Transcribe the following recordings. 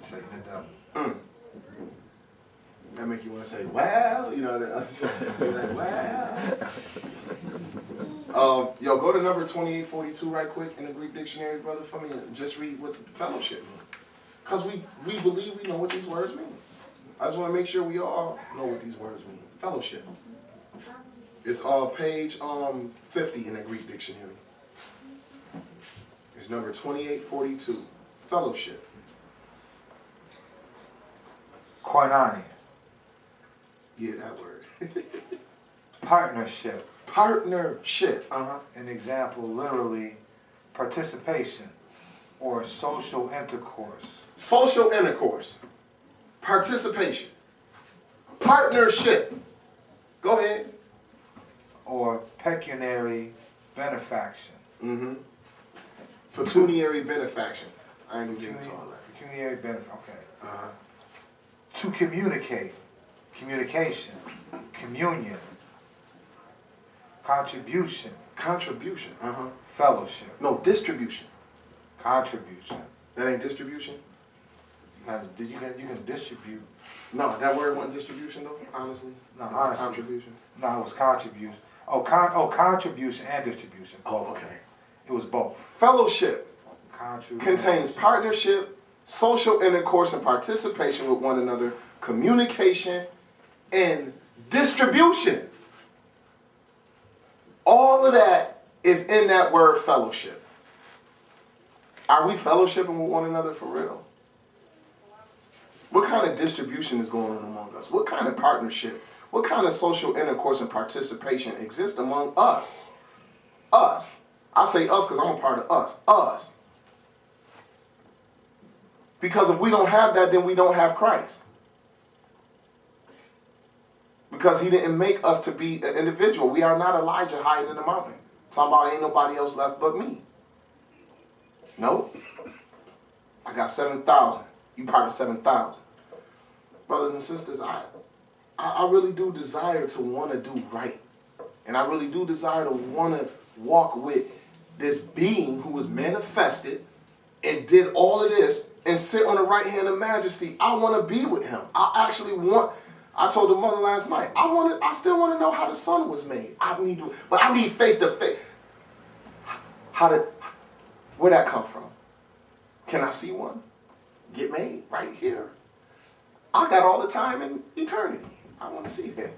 Satan the devil. That make you want to say, well, you know, the other side. Be like, well. Yo, go to number 2842 right quick in the Greek dictionary, brother, for me, and just read what fellowship means. Because we believe we know what these words mean. I just want to make sure we all know what these words mean. Fellowship. It's page 50 in the Greek dictionary. It's number 2842. Fellowship. Koinonia. Yeah, that word. Partnership. Partnership. An example, literally, participation or social intercourse. Social intercourse. Participation. Partnership. Go ahead. Or pecuniary benefaction. Pecuniary benefaction. I ain't gonna get into all that. Pecuniary benefaction. Okay. To communicate. Communication. Communion. Contribution. Contribution. Fellowship. No, distribution. Contribution. That ain't distribution? You can distribute. No, that word wasn't distribution though, honestly. No, honestly. Contribution. No, it was contribution. Contribution and distribution. Oh, okay. It was both. Fellowship contains partnership, social intercourse, and participation with one another, communication, and distribution. All of that is in that word fellowship. Are we fellowshipping with one another for real? What kind of distribution is going on among us? What kind of partnership? What kind of social intercourse and participation exists among us? Us. I say us because I'm a part of us. Us. Because if we don't have that, then we don't have Christ. Because he didn't make us to be an individual. We are not Elijah hiding in the mountain. Talking about ain't nobody else left but me. Nope. I got 7,000. You part of 7,000. Brothers and sisters, I really do desire to want to do right. And I really do desire to want to walk with this being who was manifested and did all of this and sit on the right hand of majesty. I want to be with him. I told the mother last night, I still want to know how the sun was made. I need face to face. Where'd that come from? Can I see one? Get made right here. I got all the time in eternity. I want to see him.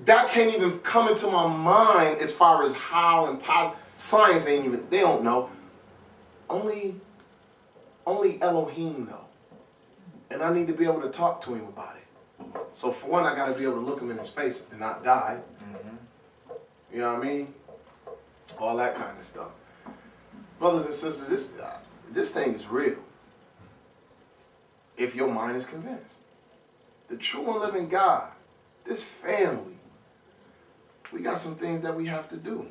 That can't even come into my mind as far as how and science they don't know. Only Elohim know. And I need to be able to talk to him about it. So for one, I got to be able to look him in his face and not die. You know what I mean? All that kind of stuff. Brothers and sisters, this thing is real. If your mind is convinced. The true and living God, this family, we got some things that we have to do.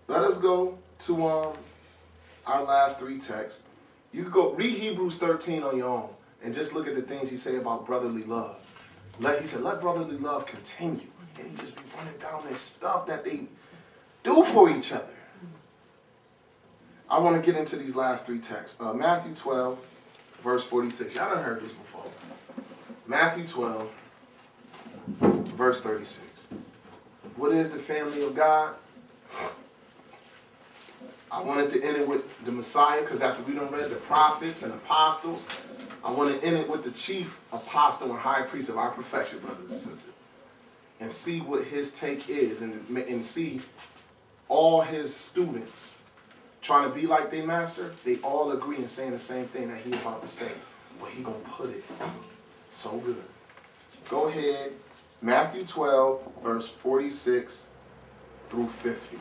Let us go to our last three texts. You can go read Hebrews 13 on your own and just look at the things he say about brotherly love. He said, let brotherly love continue. And he just be running down this stuff that they do for each other. I want to get into these last three texts. Matthew 12, verse 46. Y'all done heard this before. Matthew 12, verse 36. What is the family of God? I wanted to end it with the Messiah because after we done read the prophets and apostles, I want to end it with the chief apostle and high priest of our profession, brothers and sisters, and see what his take is and see all his students trying to be like their master. They all agree in saying the same thing that he about to say. But he going to put it so good. Go ahead. Matthew 12, verse 46 through 50.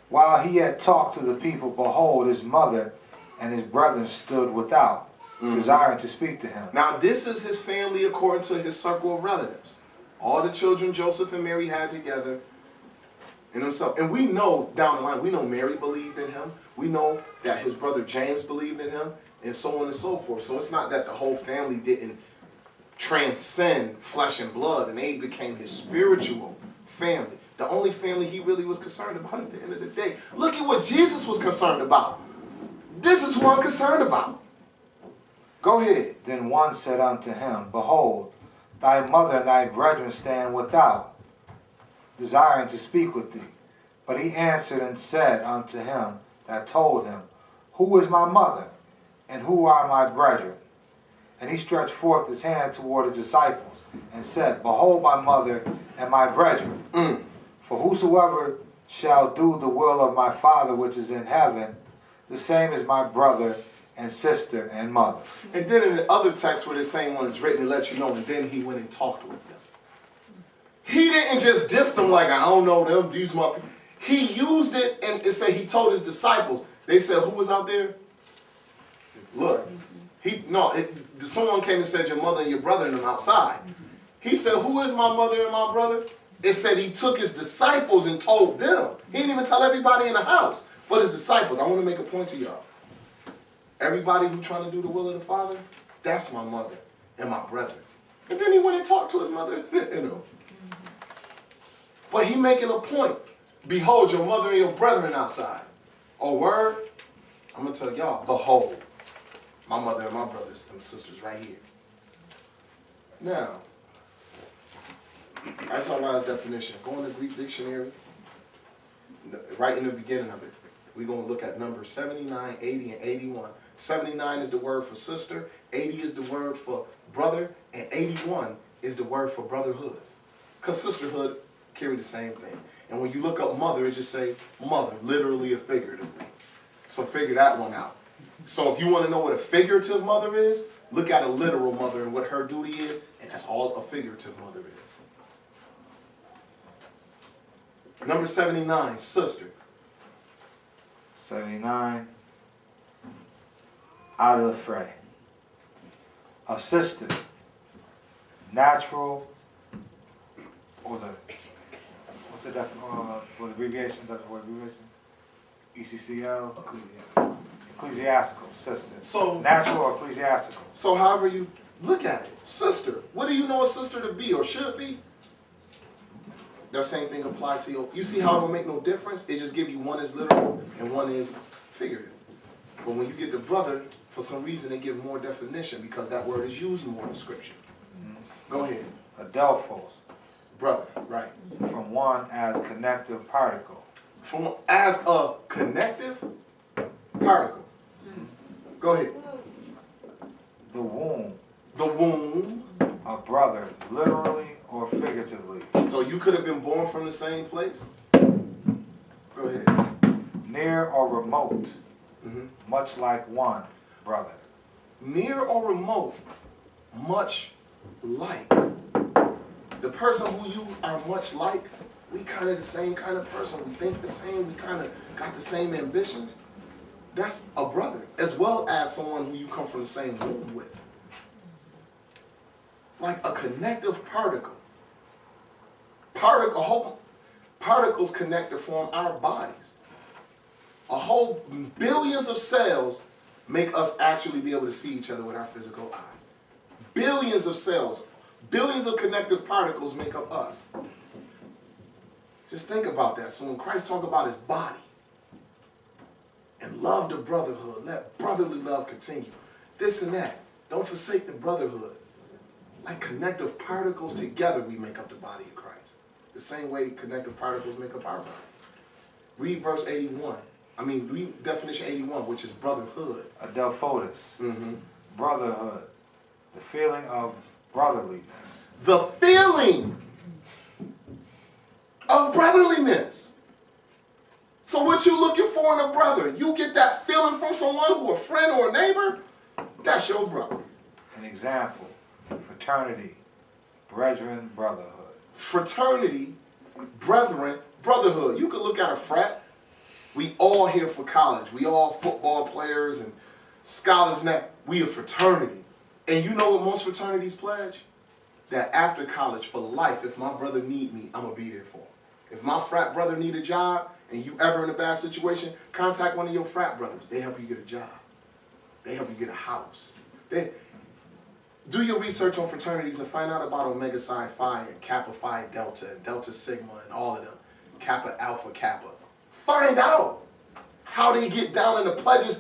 While he had talked to the people, behold, his mother and his brethren stood without, desiring to speak to him. Now this is his family according to his circle of relatives. All the children Joseph and Mary had together in himself. And we know down the line, we know Mary believed in him. We know that his brother James believed in him, and so on and so forth. So it's not that the whole family didn't transcend flesh and blood and they became his spiritual family. The only family he really was concerned about at the end of the day. Look at what Jesus was concerned about. This is who I'm concerned about. Go ahead. Then one said unto him, Behold, thy mother and thy brethren stand without, desiring to speak with thee. But he answered and said unto him that told him, Who is my mother, and who are my brethren? And he stretched forth his hand toward his disciples, and said, Behold my mother and my brethren. For whosoever shall do the will of my Father which is in heaven, the same is my brother and sister and mother. And then in the other text where the same one is written, it lets you know, and then he went and talked with them. He didn't just diss them like, I don't know them, these my people. He used it, and it said he told his disciples. They said, who was out there? Look. Someone came and said, your mother and your brother and them outside. He said, who is my mother and my brother? It said he took his disciples and told them. He didn't even tell everybody in the house, but his disciples. I want to make a point to y'all. Everybody who trying to do the will of the Father, that's my mother and my brother. And then he went and talked to his mother, you know. But he making a point. Behold, your mother and your brethren outside. Oh, word? I'm going to tell y'all, behold, my mother and my brothers and sisters right here. Now, that's our last definition. Go in the Greek dictionary, right in the beginning of it. We're going to look at numbers 79, 80, and 81. 79 is the word for sister, 80 is the word for brother, and 81 is the word for brotherhood. Because sisterhood carry the same thing. And when you look up mother, it just say mother, literally a figurative thing. So figure that one out. So if you want to know what a figurative mother is, look at a literal mother and what her duty is, and that's all a figurative mother is. Number 79, sister. 79, out of the fray. A sister, natural, what was it? What's the abbreviation? ECCL? Ecclesiastical, sister. So, natural or ecclesiastical. So however you look at it, sister. What do you know a sister to be or should be? That same thing applied to you. You see how it don't make no difference? It just give you one is literal and one is figurative. But when you get the brother, for some reason they give more definition because that word is used more in Scripture. Go ahead. Adelphos. Brother, right. From one as connective particle. From as a connective particle. Go ahead. The womb. The womb. A brother, literally or figuratively. So you could have been born from the same place? Go ahead. Near or remote. Much like one brother. Near or remote, much like. The person who you are much like, we kind of the same kind of person. We think the same. We kind of got the same ambitions. That's a brother, as well as someone who you come from the same womb with. Like a connective particle. Particles connect to form our bodies. A whole billions of cells make us actually be able to see each other with our physical eye. Billions of cells, billions of connective particles make up us. Just think about that. So when Christ talked about his body and love the brotherhood, let brotherly love continue. This and that. Don't forsake the brotherhood. Like connective particles together, we make up the body of Christ. The same way connective particles make up our body. Read verse 81. Read definition 81, which is brotherhood. Adelphotis. Brotherhood. The feeling of brotherliness. The feeling of brotherliness. So what you looking for in a brother? You get that feeling from someone who a friend or a neighbor? That's your brother. An example. Fraternity. Brethren, brotherhood. Fraternity, brethren, brotherhood. You could look at a frat. We all here for college. We all football players and scholars and that. We a fraternity. And you know what most fraternities pledge? That after college, for life, if my brother need me, I'm going to be there for him. If my frat brother need a job and you ever in a bad situation, contact one of your frat brothers. They help you get a job. They help you get a house. Do your research on fraternities and find out about Omega Psi Phi and Kappa Phi Delta and Delta Sigma and all of them. Kappa Alpha Kappa. Find out how they get down in the pledges